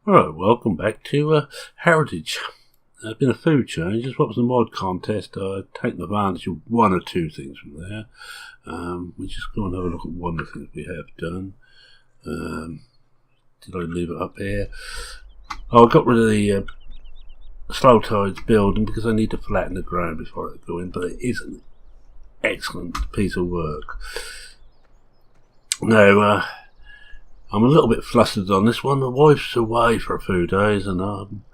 Alright, welcome back to Heritage. There's been a few changes. What was the mod contest? I've taken advantage of one or two things from there. We'll just go and have a look at one of the things we have done. Did I leave it up here? I got rid of the slow tides building because I need to flatten the ground before I go in, but it is an excellent piece of work. Now, I'm a little bit flustered on this one. My wife's away for a few days and I'm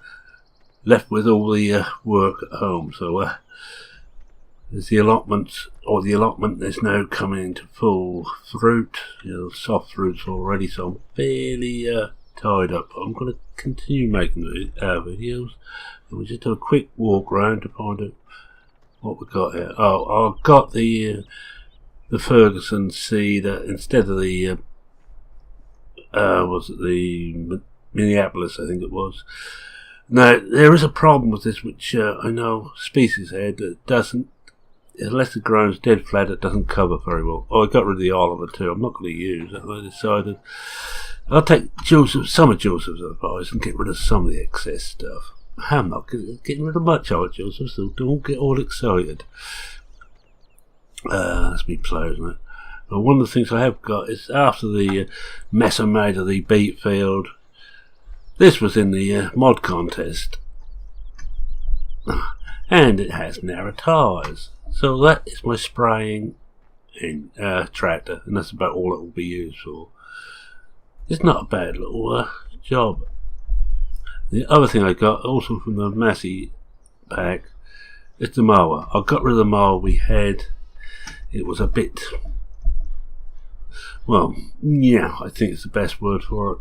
left with all the work at home. So there's the allotment is now coming into full fruit, soft fruits already, so I'm fairly tied up. I'm going to continue making videos. And we'll just do a quick walk around to find out what we got here. Oh, I got the Ferguson seed instead of the was it the Minneapolis, I think it was. Now, there is a problem with this, which I know Species Head, that doesn't, unless the ground's dead flat, it doesn't cover very well. Oh, I got rid of the Oliver too. I'm not going to use it. I decided I'll take some of Joseph's advice and get rid of some of the excess stuff. I'm not getting rid of much of it, Joseph, so don't get all excited. That's me plough, isn't it? One of the things I have got is after the mess I made of the beet field. This was in the mod contest, and it has narrow tyres. So that is my spraying tractor, and that's about all it will be used for. It's not a bad little job. The other thing I got, also from the Massey pack, is the mower. I got rid of the mower we had. It was a bit... well, yeah, I think it's the best word for it.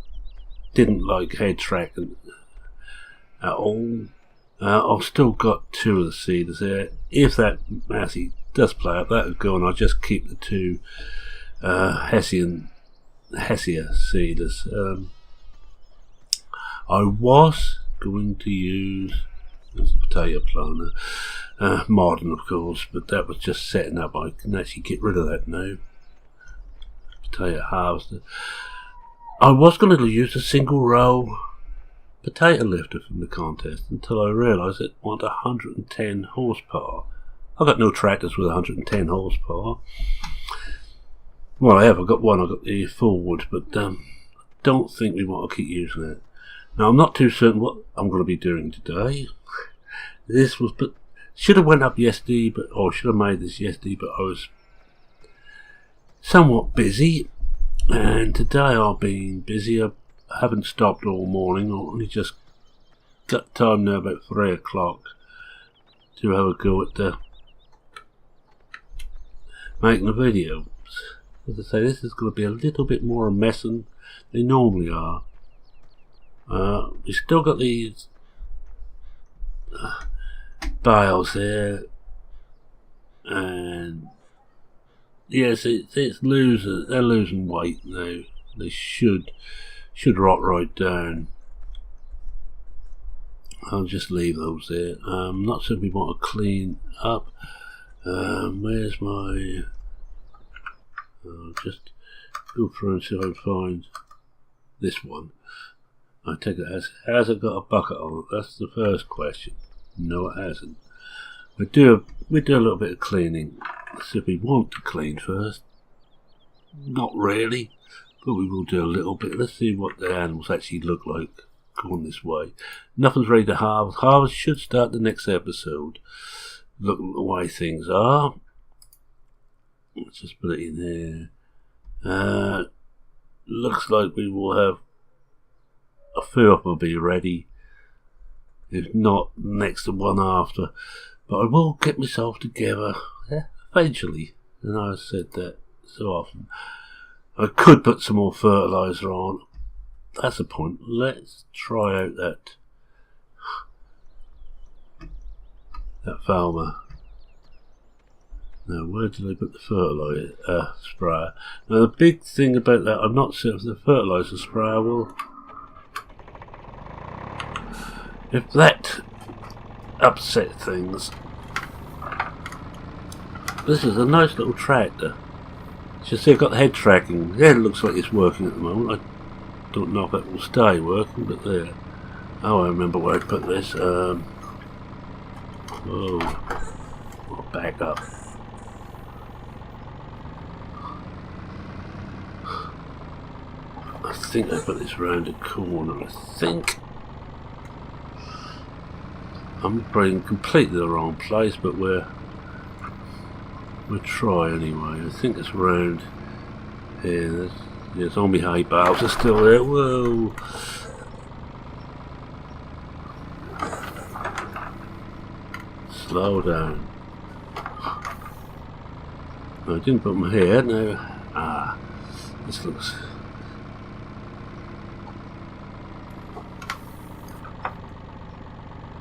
Didn't like head tracking at all. I've still got two of the seeders there. If that Massey does play up, that would go, and I'll just keep the two Hessier seeders. I was going to use a potato planter, modern of course, but that was just setting up. I can actually get rid of that now. Potato harvester. I was going to use a single row potato lifter from the contest until I realised it wanted 110 horsepower. I've got no tractors with 110 horsepower. Well, I have. I've got one. I've got the Forward, but I don't think we want to keep using it. Now, I'm not too certain what I'm going to be doing today. This was, but should have went up yesterday, or should have made this yesterday, but I was somewhat busy, and today I've been busy. I haven't stopped all morning. I only just got time now about 3 o'clock to have a go at making the videos. As I say, this is going to be a little bit more a mess than they normally are. We still got these bales there, and yes, it's losing. They're losing weight now. They should rot right down. I'll just leave those there. Not sure if we want to clean up. Where's my? I'll just go through and see if I can find this one. I take it has it got a bucket on it? That's the first question. No, it hasn't. We do a little bit of cleaning. So if we want to clean first, not really, but we will do a little bit. Let's see what the animals actually look like going this way. Nothing's ready to harvest. Harvest should start the next episode. Looking at the way things are. Let's just put it in there. Looks like we will have a few of them will be ready. If not, next to one after. But I will get myself together eventually. And I've said that so often. I could put some more fertiliser on. That's the point. Let's try out that Falmer. Now, where did I put the fertiliser sprayer? Now, the big thing about that, I'm not certain if the fertiliser sprayer will... if that upset things. This is a nice little tractor. You see, I've got the head tracking. Yeah, it looks like it's working at the moment. Don't know if it will stay working, but there. Oh, I remember where I put this. Oh, I'll back up. I think I put this round the corner. I think I'm probably in completely the wrong place, but we'll try anyway. I think it's round here. There's all my hay bales are still there. Whoa! Slow down. I didn't put my hair. No. Ah, this looks.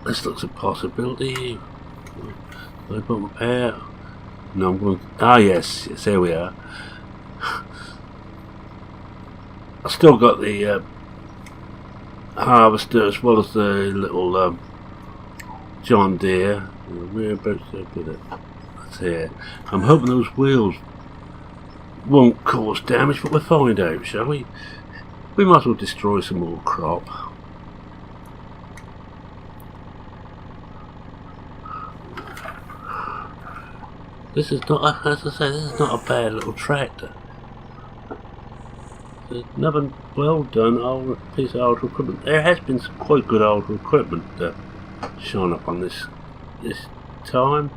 This looks a possibility. Did I put my hair? No, I'm going. Ah, yes, there we are. I still got the harvester as well as the little John Deere. Whereabouts did I put it? That's here. I'm hoping those wheels won't cause damage, but we'll find out, shall we? We might as well destroy some more crop. This is not, as I say, this is not a bad little tractor. There's another well done old piece of old equipment. There has been some quite good old equipment shown up on this time.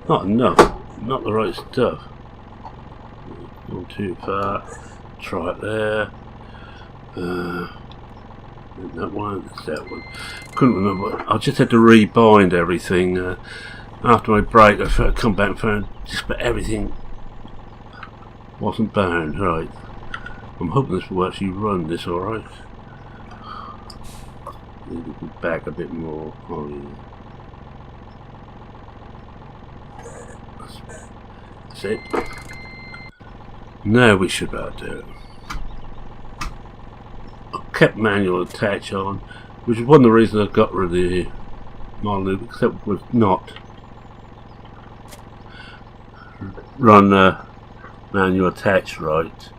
Not enough, not the right stuff. Not too far. Try it there. That one, that's that one. Couldn't remember. I just had to rebind everything. After my break, I come back and found just about everything wasn't bound. Right. I'm hoping this will actually run this alright. Need to go back a bit more. Oh, yeah. That's it. Now we should be able to do it. I kept manual attach on, which is one of the reasons I got rid of the model, because it would not run manual attach right.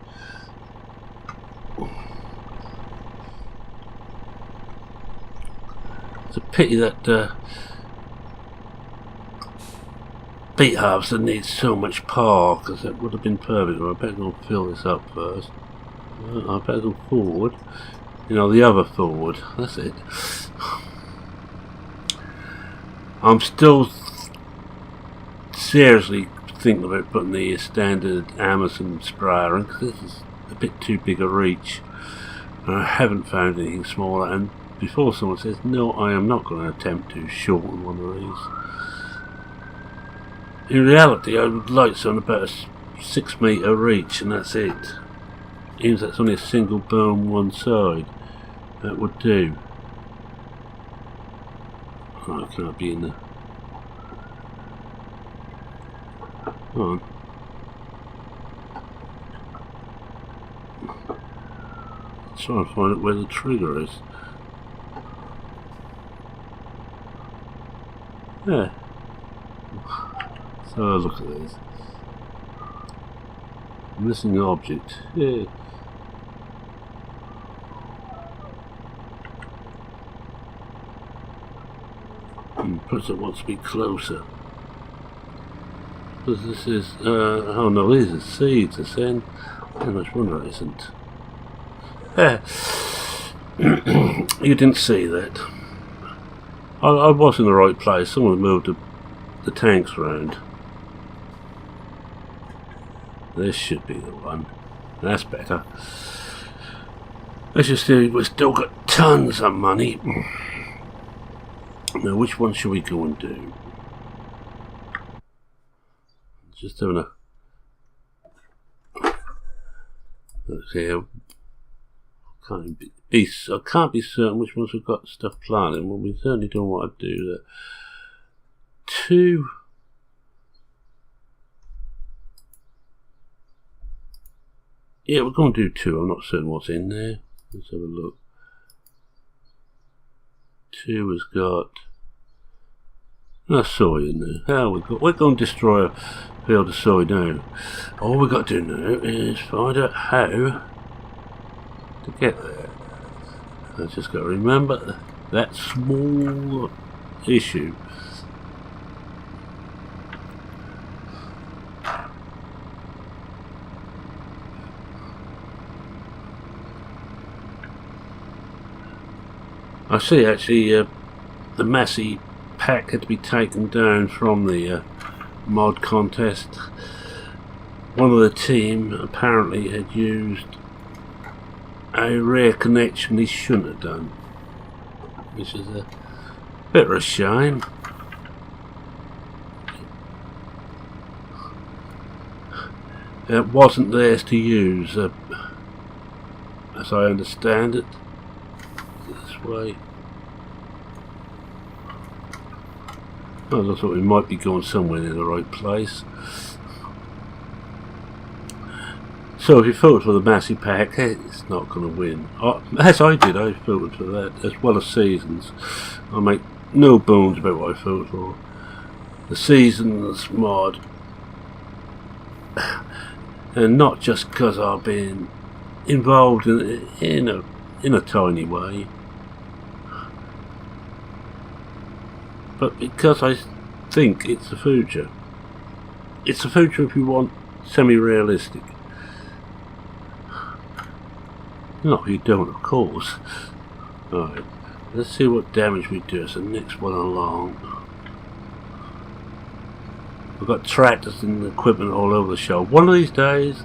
It's a pity that beet harvester needs so much power, because it would have been perfect. I better go fill this up first. I better go forward. You know, the other forward. That's it. I'm still seriously thinking about putting the standard Amazon sprayer in, because this is a bit too big a reach. And I haven't found anything smaller, and before someone says, no, I am not going to attempt to shorten one of these. In reality, I would like something about a 6 metre reach, and that's it. Even if that's only a single burn one side, that would do. Oh, I can't be in there. Come on. Try and find out where the trigger is. Yeah. So look at this. Missing object. Yeah. Perhaps it wants to be closer. Because this is, oh no, these are seeds, I said. How much wonder it isn't. Yeah. You didn't see that. I was in the right place. Someone moved the tanks around. This should be the one. That's better. Let's just see, we've still got tons of money. Now, which one should we go and do? Just having a let's see. I can't be certain which ones we've got stuff planted. Well, we certainly don't want to do that. 2. Yeah, we're going to do 2. I'm not certain what's in there. Let's have a look. 2 has got soy in there. How we're going to destroy a field of soy now. All we've got to do now is find out how to get there. I just got to remember that small issue. I see actually the Massey pack had to be taken down from the mod contest. One of the team apparently had used a rare connection he shouldn't have done, which is a bit of a shame. It wasn't theirs to use, as I understand it. This way. Well, I thought we might be going somewhere in the right place. So if you filter for the Massey pack, it's not going to win. As I did, I filtered for that, as well as seasons. I make no bones about what I filtered for. The seasons mod. And not just because I've been involved in a tiny way, but because I think it's the future. It's the future if you want semi-realistic. Not if you don't, of course. Alright, let's see what damage we do as the next one along. We've got tractors and equipment all over the show. One of these days,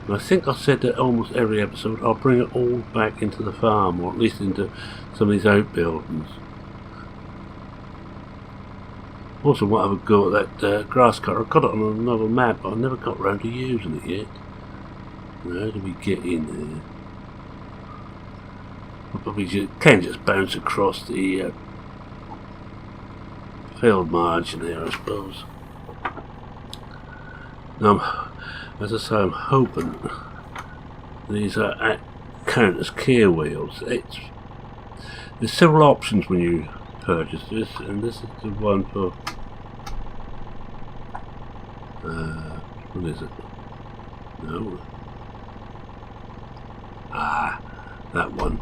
and I think I've said that almost every episode, I'll bring it all back into the farm, or at least into some of these outbuildings. Also want to have a go at that grass cutter. I've got it on another map, but I never got around to using it yet. How do we get in there? We probably can just bounce across the field margin there, I suppose. Now, as I say, I'm hoping these count as care wheels. There's several options when you purchase this, and this is the one for what is it? No. That one.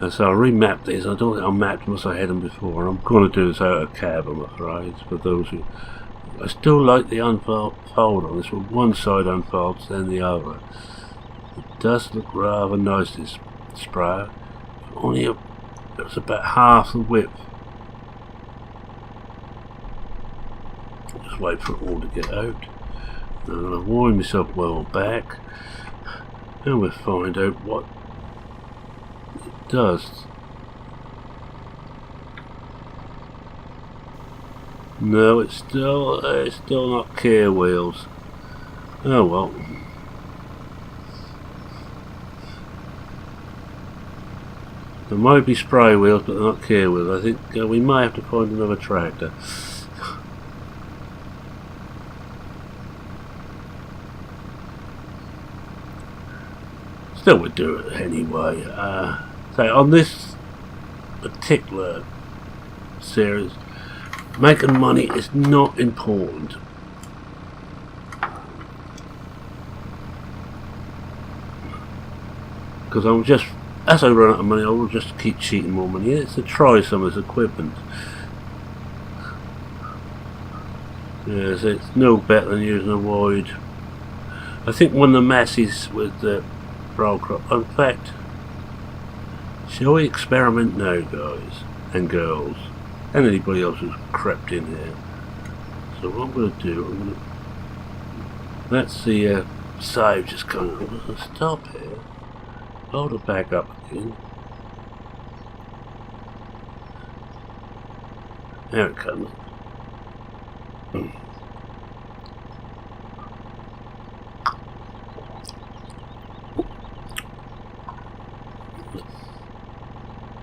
And so I'll remap these. I don't think I mapped them as I had them before. I'm going to do this out of cab, I'm afraid, for those who... I still like the unfold on this one. One side unfolds, then the other. It does look rather nice, this sprayer. It's about half the width. Just wait for it all to get out. I'm going to wind myself well back, and we'll find out what it does. No, it's still not care wheels. Oh well. There might be spray wheels, but they're not care wheels. I think we might have to find another tractor. Still, we'll do it anyway. So on this particular series, making money is not important. Because I'm just, as I run out of money, I will just keep cheating more money. It's to try some of this equipment. Yes, it's no better than using a wide. I think one of the masses with the roll crop. In fact, shall we experiment now, guys and girls, and anybody else who's crept in here? So what I'm going to do, that's the save just coming. I'm going to stop here, load it back up again. There it comes.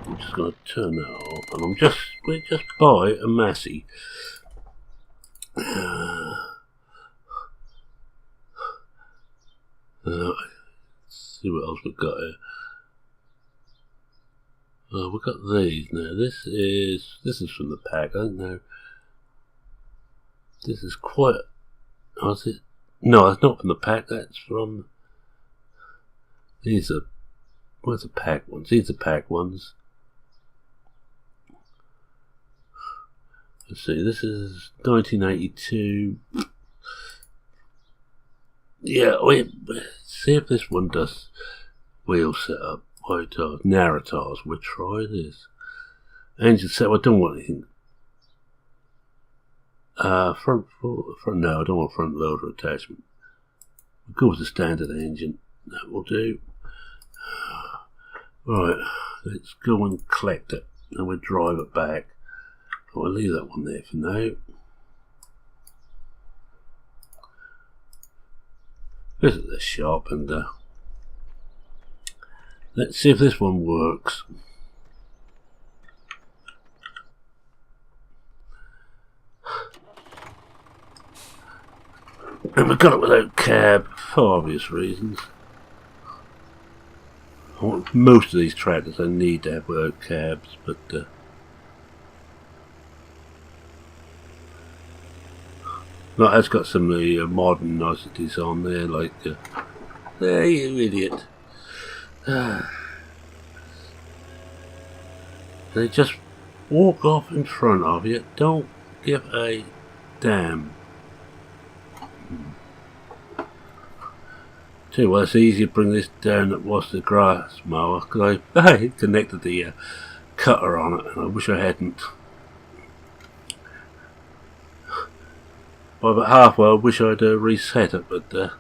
I'm just going to turn that off, and we'll just buy a Massey. Let's see what else we've got here. We've got these now. This is from the pack. I don't know. This is quite. Oh, is it? No, that's not from the pack. That's from. These are, where's the pack ones? These are pack ones. Let's see, this is 1982. Yeah, wait, see if this one does wheel setup. Narrators, we'll try this. Engine set, I don't want anything. Front, no, I don't want front loader attachment. We'll go with the standard engine. That will do. Right, let's go and collect it, and we'll drive it back. I'll leave that one there for now. Visit the shop and let's see if this one works. And we got it without cab for obvious reasons. Most of these tractors I need to have without cabs, but no, it's got some of the modern niceties on there, like there, you idiot. They just walk off in front of you. Don't give a damn. Tell you what, it's easier to bring this down than it was the grass mower, because I connected the cutter on it, and I wish I hadn't. By about halfway I wish I'd reset it, but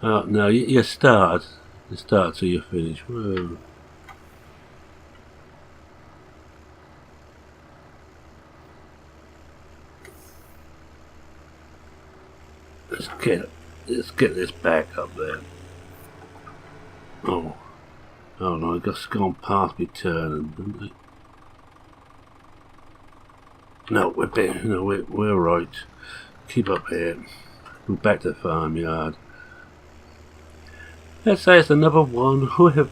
oh, no, you start till you finish. Whoa. Let's get this back up there. Oh no, it's gone past me turning, didn't it? No, we're right. Keep up here. Go back to the farmyard. Let's say it's another one where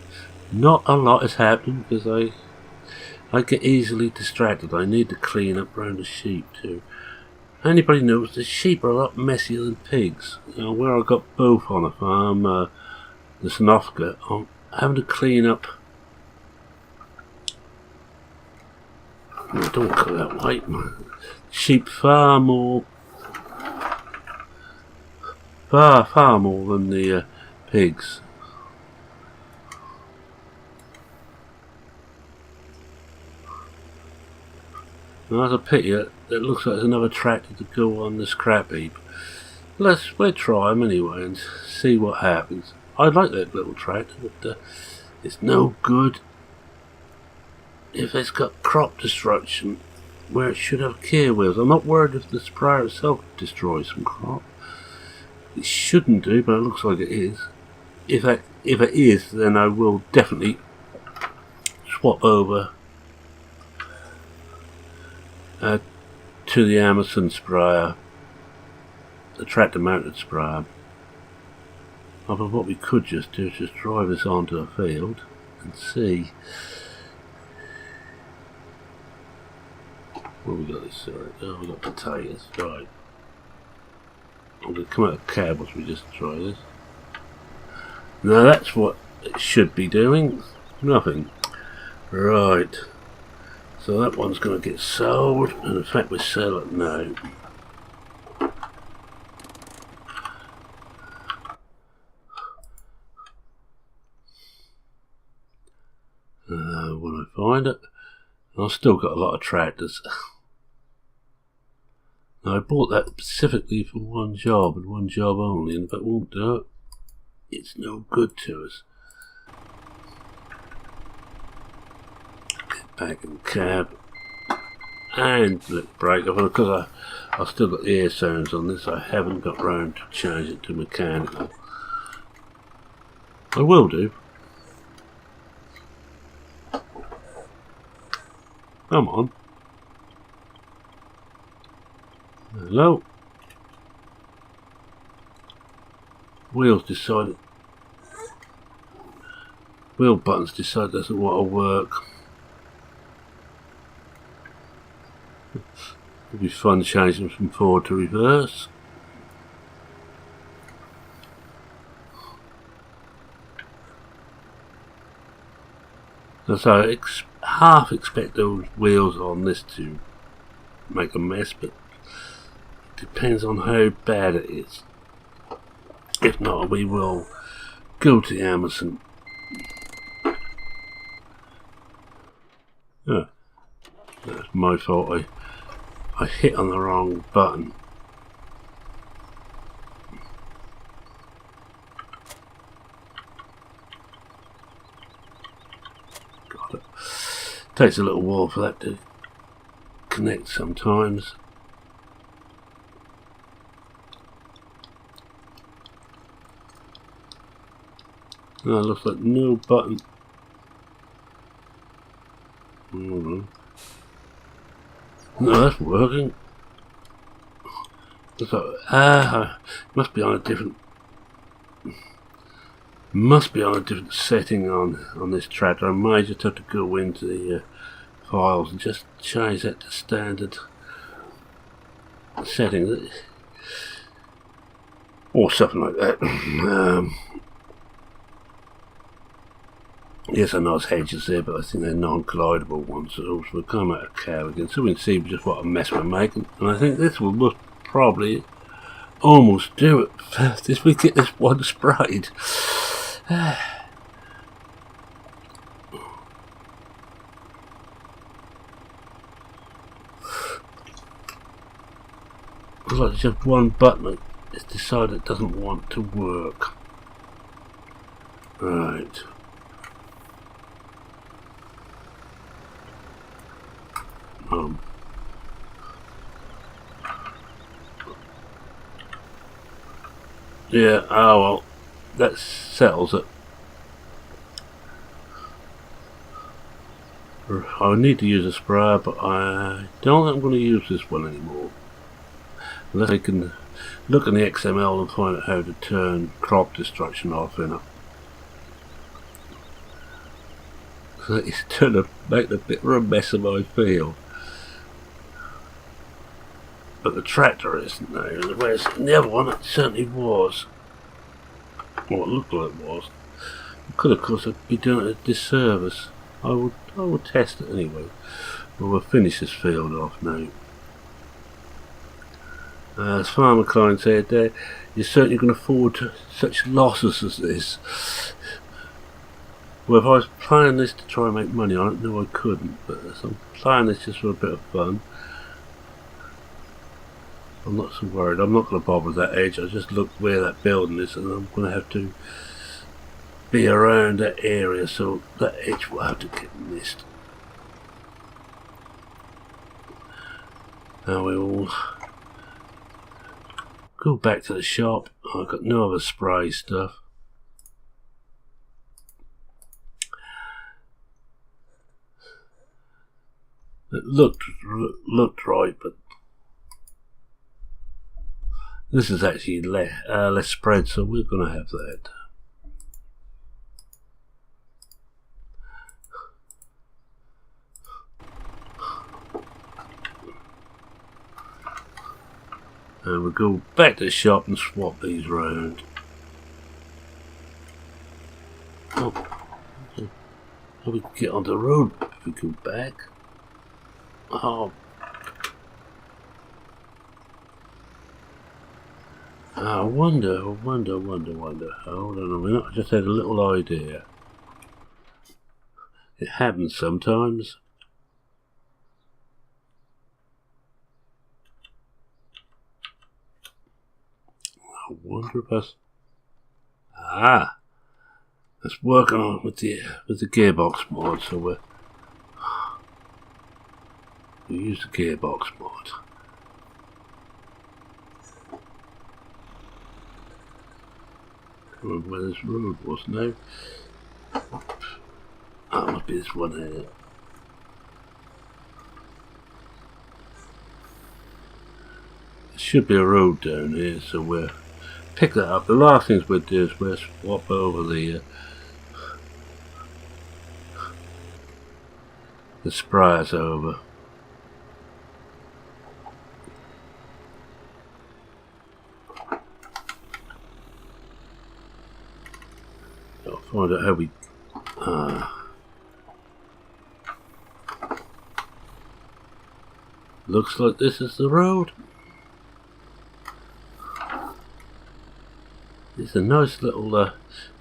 not a lot is happening, because I get easily distracted. I need to clean up around the sheep too. Anybody knows the sheep are a lot messier than pigs. You know, where I got both on a farm, the Snofka, I'm having to clean up. Don't go that way. Sheep far more than the pigs. Well, that's a pity. It looks like there's another tractor to go on the scrap heap. We'll try them anyway and see what happens. I like that little tractor, but it's no good if it's got crop destruction where it should have care wheels. I'm not worried if the sprayer itself destroys some crop. It shouldn't do, but it looks like it is. If it is, then I will definitely swap over to the Amazon sprayer, the tractor mounted sprayer. But what we could just do is just drive this onto a field and see. What have we got this? Sorry. Oh, we've got potatoes. Right. I'm going to come out of cab once we just try this. Now that's what it should be doing. Nothing. Right. So that one's going to get sold, and in fact we sell it now. When I find it, I've still got a lot of tractors. Now I bought that specifically for one job and one job only, and if it won't do it, it's no good to us. Get back in the cab and let the brake off, because I've still got the air sounds on this. I haven't got round to change it to mechanical. I will do. Come on. Hello. Wheels decided. Wheel buttons decided doesn't want to work. It'll be fun changing from forward to reverse. And so I half expect those wheels on this to make a mess, but it depends on how bad it is. If not, we will go to Amazon. Oh, that's my fault. I hit on the wrong button. God, it takes a little while for that to connect sometimes. Oh, it looks like no button. No, that's working. So, must be on a different setting on this tractor. I might just have to go into the files and just change that to standard setting, or something like that. Yes, I know it's hedges there, but I think they're non-collidable ones. So we'll come out of cow again, so we can see just what a mess we're making. And I think this will most probably almost do it first if we get this one sprayed. Looks like just one button it's decided it doesn't want to work. Right. Yeah, oh well, that settles it. I need to use a sprayer, but I don't think I'm going to use this one anymore. Unless I can look in the XML and find out how to turn crop destruction off in it. So it's turned to make a bit of a mess of my field. But the tractor isn't now, whereas the other one it certainly was. Well, it looked like it was. I could, of course, be doing it a disservice. I will test it anyway. We'll finish this field off now. As Farmer Klein said there, you certainly can afford such losses as this. Well, if I was playing this to try and make money on it, no I couldn't, but I'm playing this just for a bit of fun. I'm not so worried. I'm not going to bother with that edge. I just looked where that building is, and I'm going to have to be around that area, so that edge will have to get missed. Now we will go back to the shop. I've got no other spray stuff. It looked right, but this is actually less spread, so we're going to have that. And we'll go back to the shop and swap these round. Oh, we can get on the road if we go back. Oh. I wonder. Hold on a minute, I just had a little idea. It happens sometimes. I wonder if us. Let's work on with the gearbox mod. So we use the gearbox mod. I remember where this road was now. That must be this one here. There should be a road down here, so we'll pick that up. The last things we'll do is we'll swap over the sprayers over. I'll find out how we Looks like this is the road. It's a nice little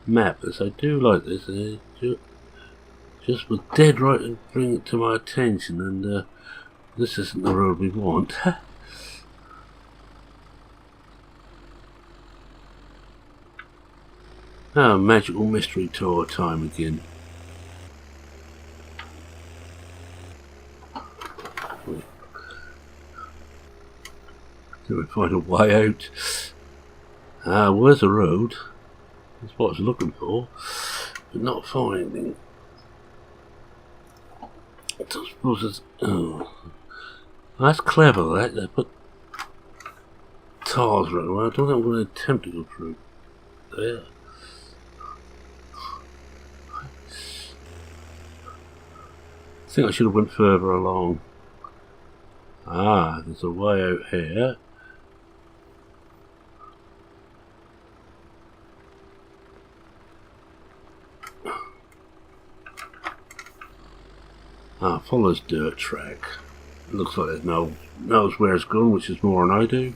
map, as I do like this. Just was dead right and bring it to my attention, and this isn't the road we want. Ah, magical mystery tour time again. Can we find a way out? Ah, where's the road? That's what I was looking for, but not finding. I suppose it's... Oh. That's clever, that. They put tiles around. Well, I don't think I'm going to attempt to go through there. I think I should have went further along. Ah, there's a way out here. Ah, follows dirt track. Looks like it knows where it's going, which is more than I do.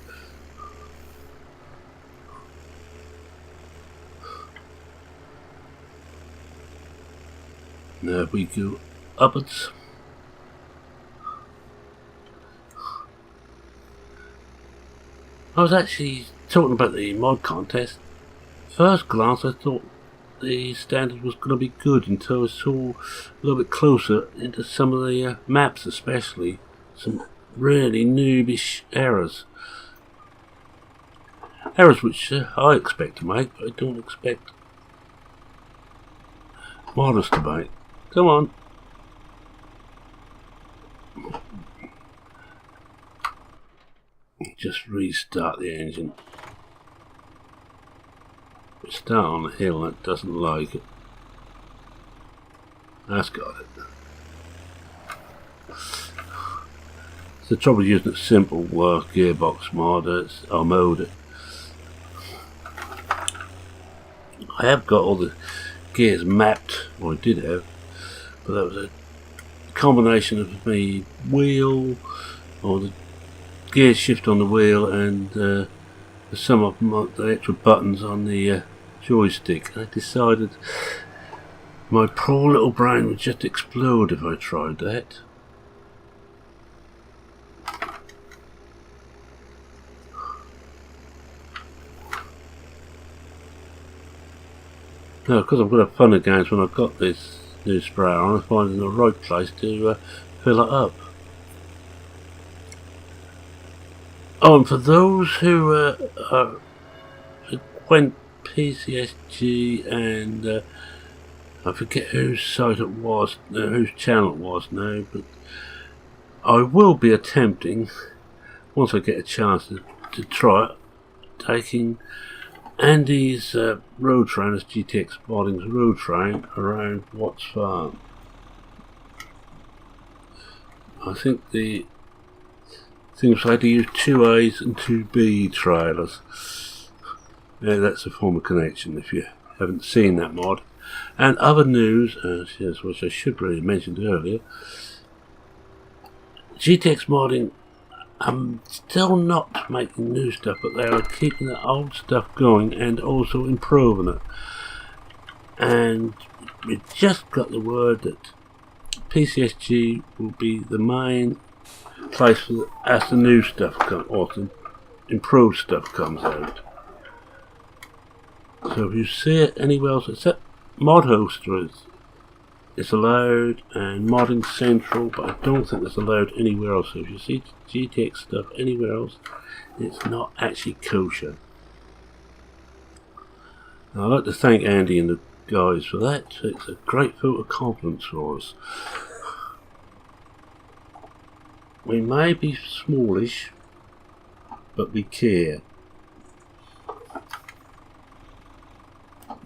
Now we go upwards. I was actually talking about the mod contest. First glance I thought the standard was going to be good until I saw a little bit closer into some of the maps, especially some really noobish errors. Errors which I expect to make, but I don't expect modders to make. Come on. Just restart the engine. We start on a hill that doesn't like it. That's got it. It's the trouble using a simple gearbox mod or mode. I have got all the gears mapped, or I did have, but that was a combination of the wheel, or the gear shift on the wheel, and some of the extra buttons on the joystick. I decided my poor little brain would just explode if I tried that. Now, because I've got a fun and games when I've got this new sprayer on, I'm finding the right place to fill it up. Oh, and for those who went PCSG and I forget whose site it was, whose channel it was now, but I will be attempting, once I get a chance to try it, taking Andy's road train, as GTX Modding's road train, around Watts Farm. I think the thing was I had to use 2A's and 2B trailers. Yeah, that's a form of connection if you haven't seen that mod. And other news, yes, which I should really have mentioned earlier, GTX Modding, I'm still not making new stuff, but they are keeping the old stuff going and also improving it. And we just got the word that PCSG will be the main place for as the new stuff comes, or the improved stuff comes out. So if you see it anywhere else except Mod Hoster it's allowed, and Modding Central, but I don't think it's allowed anywhere else. So if you see GTX stuff anywhere else, it's not actually kosher. Now, I'd like to thank Andy and the guys for that. It's a great vote of confidence for us. We may be smallish, but we care.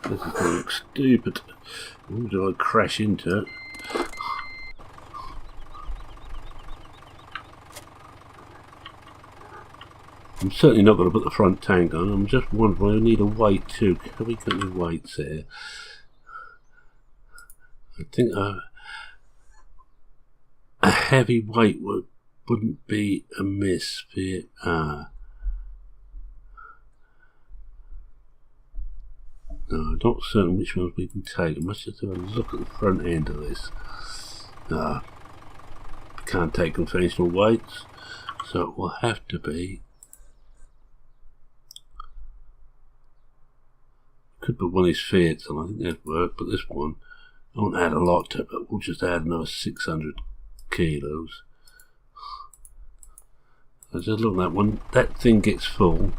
This is going to look stupid. Ooh, do I crash into it? I'm certainly not going to put the front tank on. I'm just wondering, I need a weight too. Have we got any weights here? I think a heavy weight would wouldn't be amiss for it. No, I'm not certain which ones we can take. I must just have a look at the front end of this. We can't take conventional weights, so it will have to be. Could put one of these Fiats on, I think that'd work, but this one, I won't add a lot to it, but we'll just add another 600 kilos. I just look at that one, that thing gets full,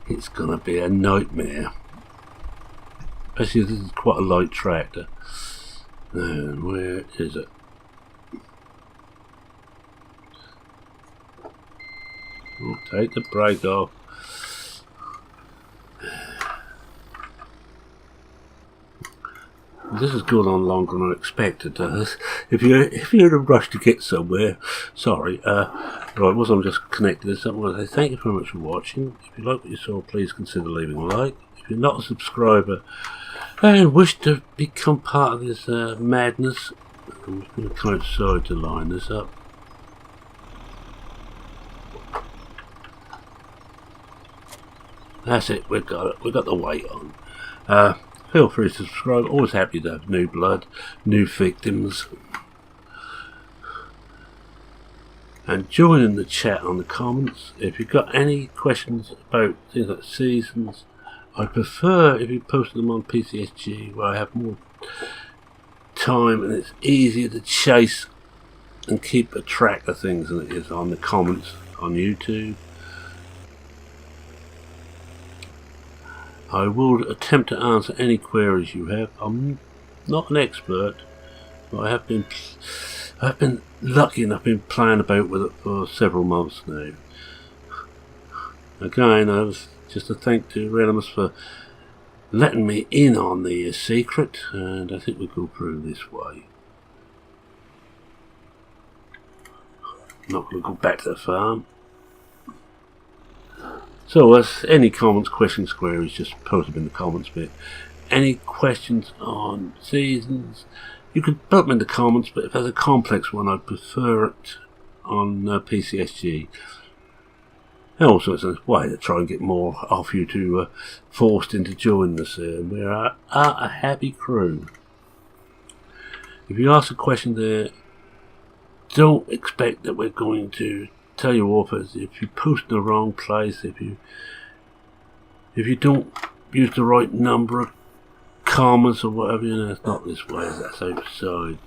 it's gonna be a nightmare. Especially this is quite a light tractor. And where is it? We'll take the brake off. This has gone on longer than I expected. If you're in a rush to get somewhere, sorry. Right, once I'm just connected this up, I want to say thank you very much for watching. If you like what you saw, please consider leaving a like. If you're not a subscriber and wish to become part of this madness, I'm just going to come outside to line this up. That's it. We've got it. We've got the weight on. Feel free to subscribe. Always happy to have new blood, new victims. And join in the chat on the comments. If you've got any questions about things like seasons, I prefer if you post them on PCSG where I have more time and it's easier to chase and keep a track of things than it is on the comments on YouTube. I will attempt to answer any queries you have. I'm not an expert, but I have been lucky enough, been playing about with it for several months now. Again, I was just a thank to Realismus for letting me in on the secret, and I think we'll go through this way. I'm not going to go back to the farm. So, as any comments, questions, queries, just post them in the comments bit. Any questions on seasons, you could put them in the comments, but if there's a complex one, I'd prefer it on PCSG. And also, it's a way to try and get more off you to forced into joining us. We are a happy crew. If you ask a question there, don't expect that we're going to tell you off as if you post in the wrong place, if you don't use the right number of commas or whatever, you know, it's not this way, that's outside.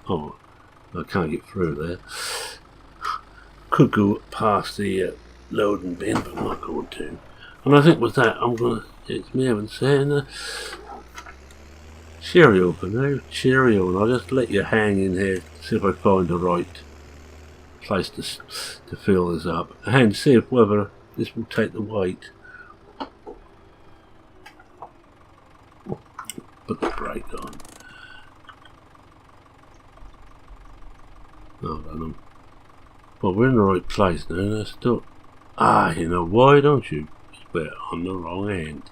Oh, I can't get through there. Could go past the loading bin, but I'm not going to. And I think with that, I'm gonna, it's me having saying cheerio for now, cheerio, and I'll just let you hang in here, see if I find the right place to fill this up and see if whether this will take the weight. Put the brake on. Oh, I don't know. Well, we're in the right place now. Let's still. You know why don't you? We're on the wrong end.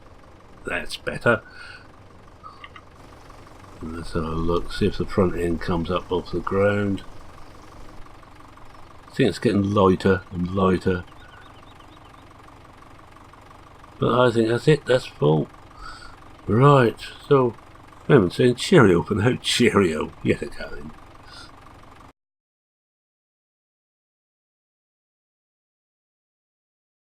That's better. And let's have a look. See if the front end comes up off the ground. I think it's getting lighter and lighter, but I think that's it, that's full. Right, so I haven't saying cheerio for now, cheerio yet again.